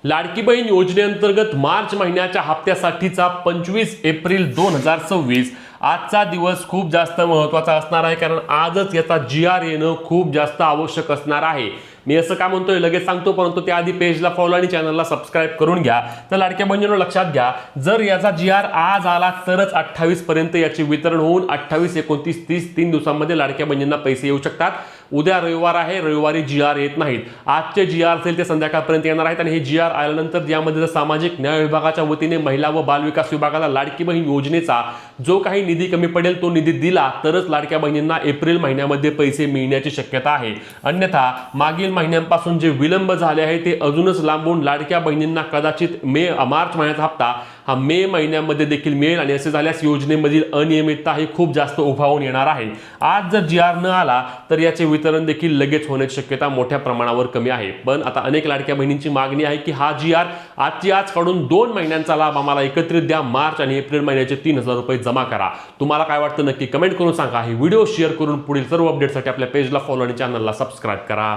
लाडकी बहीण योजनेअंतर्गत मार्च महिन्याच्या हप्त्यासाठीचा 25 एप्रिल 2026 आजचा दिवस खूप जास्त महत्त्वाचा असणार आहे, कारण आजच याचा GR येणं खूप जास्त आवश्यक असणार आहे। मी असं का म्हणतोय लगेच सांगतो, परंतु त्याआधी पेजला फॉलो आणि चॅनलला सबस्क्राइब करून घ्या। तर लाडक्या बहिणींनो लक्षात घ्या, जर याचा GR आज आला तरच 28 पर्यंत याचे वितरण होऊन 28, 29, 30 3 दिवसांमध्ये लाडक्या बहिणींना पैसे येऊ शकतात। उद्या रविवार आहे, रविवारी GR येत नाहीत। आजचे GR असेल ते संध्याकाळपर्यंत येणार आहेत आणि हे GR आल्यानंतर यामध्ये जर सामाजिक न्याय विभागाच्या वतीने महिला व बाल विकास विभागाला लाडकी बहीण योजनेचा जो काही निधी कमी पडेल तो निधी दिला तरच लाडक्या बहिणींना एप्रिल महिन्यामध्ये पैसे मिळण्याची शक्यता आहे। अन्यथा मागील महिन्यांपासून जे विलंब झाले आहे ते अजूनच लांबून लाडक्या बहिणींना कदाचित मार्च महिन्याचा हप्ता हा मे महिन्यामध्ये देखील मिळेल आणि असे झाल्यास योजनेमधील अनियमितता ही खूप जास्त उफावून येणार आहे। आज जर GR न आला तर याचे वितरण देखील लगेच होण्याची शक्यता मोठ्या प्रमाणावर कमी आहे। पण आता अनेक लाडक्या बहिणींची मागणी आहे की हा GR आजची आज काढून 2 महिन्यांचा लाभ आम्हाला एकत्रित द्या, मार्च आणि एप्रिल महिन्याचे 3000 रुपये जमा करा। तुम्हाला काय वाटतं नक्की कमेंट करून सांगा। ही व्हिडिओ शेअर करून पुढील सर्व अपडेटसाठी आपल्या पेजला फॉलो आणि चॅनलला सबस्क्राइब करा।